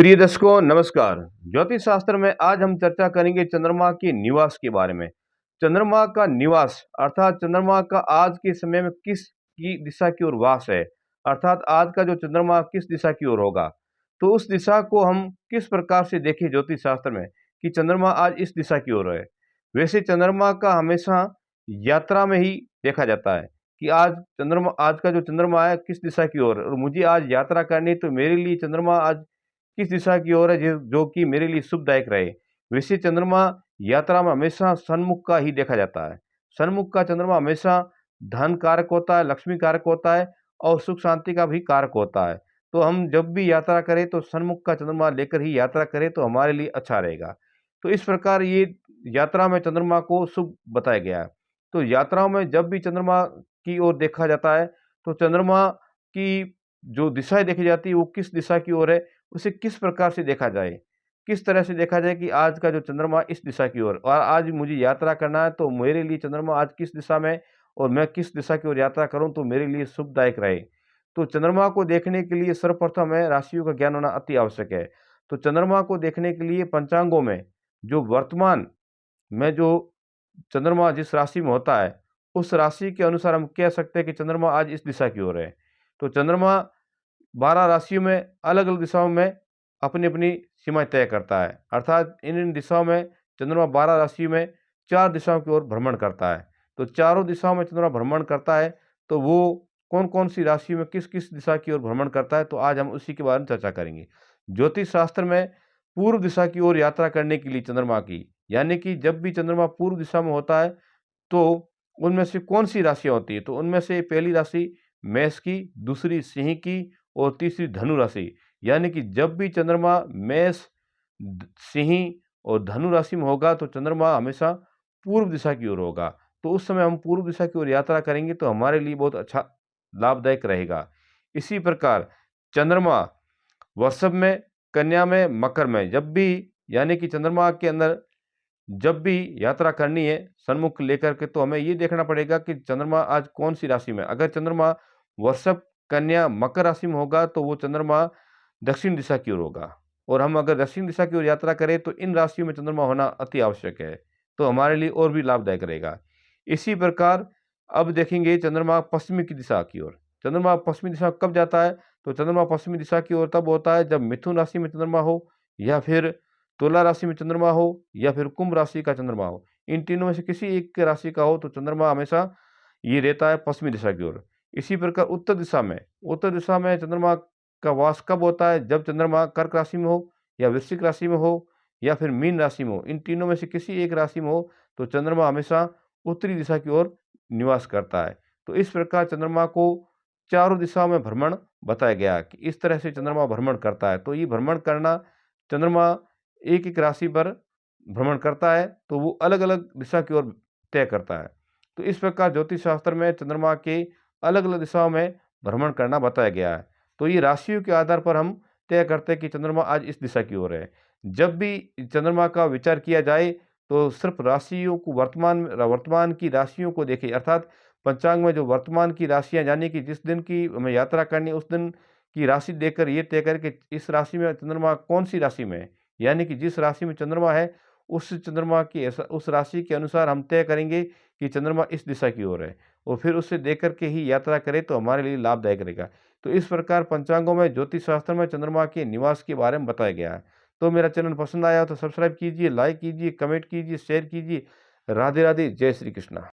प्रिय दर्शकों नमस्कार। ज्योतिष शास्त्र में आज हम चर्चा करेंगे चंद्रमा के निवास के बारे में। चंद्रमा का निवास अर्थात चंद्रमा का आज के समय में किस की दिशा की ओर वास है, अर्थात आज का जो चंद्रमा किस दिशा की ओर होगा। तो उस दिशा को हम किस प्रकार से देखें ज्योतिष शास्त्र में कि चंद्रमा आज इस दिशा की ओर है। वैसे चंद्रमा का हमेशा यात्रा में ही देखा जाता है कि आज का जो चंद्रमा है किस दिशा की ओर, और मुझे आज यात्रा करनी, तो मेरे लिए चंद्रमा आज किस दिशा की ओर है जो कि मेरे लिए शुभदायक रहे। वैसे चंद्रमा यात्रा में हमेशा सन्मुख का ही देखा जाता है। सन्मुख का चंद्रमा हमेशा धन कारक होता है, लक्ष्मी कारक होता है और सुख शांति का भी कारक होता है। तो हम जब भी यात्रा करें तो सन्मुख का चंद्रमा लेकर ही यात्रा करें तो हमारे लिए अच्छा रहेगा। तो इस प्रकार ये यात्रा में चंद्रमा को शुभ बताया गया है। तो यात्राओं में जब भी चंद्रमा की ओर देखा जाता है तो चंद्रमा की जो दिशाएं देखी जाती है वो किस दिशा की ओर है, उसे किस प्रकार से देखा जाए, किस तरह से देखा जाए कि आज का जो चंद्रमा इस दिशा की ओर, और आज मुझे यात्रा करना है तो मेरे लिए चंद्रमा आज किस दिशा में और मैं किस दिशा की ओर यात्रा करूं तो मेरे लिए शुभदायक रहे। तो चंद्रमा को देखने के लिए सर्वप्रथम है राशियों का ज्ञान होना अति आवश्यक है। तो चंद्रमा को देखने के लिए पंचांगों में जो वर्तमान में जो चंद्रमा जिस राशि में होता है, उस राशि के अनुसार हम कह सकते हैं कि चंद्रमा आज इस दिशा की ओर है। तो चंद्रमा 12 राशियों में अलग-अलग दिशाओं में अपनी-अपनी सीमाएँ तय करता है। अर्थात इन-इन दिशाओं में चंद्रमा 12 राशियों में 4 दिशाओं की ओर भ्रमण करता है। तो चारों दिशाओं में चंद्रमा भ्रमण करता है, तो वो कौन-कौन सी राशि में किस-किस दिशा की ओर भ्रमण करता है, तो आज हम उसी के बारे में चर्चा करेंगे। ज्योतिष शास्त्र में पूर्व दिशा की ओर यात्रा करने के लिए चंद्रमा की, यानी कि जब भी चंद्रमा पूर्व दिशा में होता है, तो उनमें से कौन-सी राशियाँ होती हैं? तो उनमें से पहली राशि मेष की, दूसरी सिंह की और तीसरी धनु राशि। यानी कि जब भी चंद्रमा मेष, सिंह और धनु राशि में होगा तो चंद्रमा हमेशा पूर्व दिशा की ओर होगा। तो उस समय हम पूर्व दिशा की ओर यात्रा करेंगे तो हमारे लिए बहुत अच्छा लाभदायक रहेगा। इसी प्रकार चंद्रमा वृषभ में, कन्या में, मकर में जब भी, यानी कि चंद्रमा के अंदर जब भी यात्रा करनी है सन्मुख लेकर के, तो हमें ये देखना पड़ेगा कि चंद्रमा आज कौन सी राशि में। अगर चंद्रमा वृषभ, कन्या, मकर राशि में होगा तो वो चंद्रमा दक्षिण दिशा की ओर होगा, और हम अगर दक्षिण दिशा की ओर यात्रा करें तो इन राशियों में चंद्रमा होना अति आवश्यक है, तो हमारे लिए और भी लाभदायक रहेगा। इसी प्रकार अब देखेंगे चंद्रमा पश्चिमी की दिशा की ओर। चंद्रमा पश्चिमी दिशा में कब जाता है? तो चंद्रमा पश्चिमी दिशा की ओर तब होता है जब मिथुन राशि में चंद्रमा हो, या फिर तुला राशि में चंद्रमा हो, या फिर कुंभ राशि का चंद्रमा हो। इन तीनों में से किसी एक राशि का हो तो चंद्रमा हमेशा ये रहता है पश्चिमी दिशा की ओर। इसी प्रकार उत्तर दिशा में चंद्रमा का वास कब होता है? जब चंद्रमा कर्क राशि में हो, या वृश्चिक राशि में हो, या फिर मीन राशि में हो। इन तीनों में से किसी एक राशि में हो तो चंद्रमा हमेशा उत्तरी दिशा की ओर निवास करता है। तो इस प्रकार चंद्रमा को चारों दिशाओं में भ्रमण बताया गया है कि इस तरह से चंद्रमा भ्रमण करता है। तो ये भ्रमण करना, चंद्रमा एक-एक राशि पर भ्रमण करता है तो वो अलग-अलग दिशा की ओर तय करता है। तो इस प्रकार ज्योतिष शास्त्र में चंद्रमा के अलग-अलग दिशाओं में भ्रमण करना बताया गया है। तो ये राशियों के आधार पर हम तय करते हैं कि चंद्रमा आज इस दिशा की ओर है। जब भी चंद्रमा का विचार किया जाए तो सिर्फ राशियों को वर्तमान की राशियों को देखें, अर्थात पंचांग में जो वर्तमान की राशियाँ, यानी कि जिस दिन की हमें यात्रा करनी है उस दिन की राशि देखकर ये तय करें कि इस राशि में चंद्रमा कौन-सी राशि में है। यानी कि जिस राशि में चंद्रमा है उस राशि के अनुसार हम तय करेंगे कि चंद्रमा इस दिशा की ओर है, और फिर उसे देख कर के ही यात्रा करें तो हमारे लिए लाभदायक रहेगा। तो इस प्रकार पंचांगों में, ज्योतिष शास्त्र में चंद्रमा के निवास के बारे में बताया गया है। तो मेरा चैनल पसंद आया तो सब्सक्राइब कीजिए, लाइक कीजिए, कमेंट कीजिए, शेयर कीजिए। राधे राधे, जय श्री कृष्णा।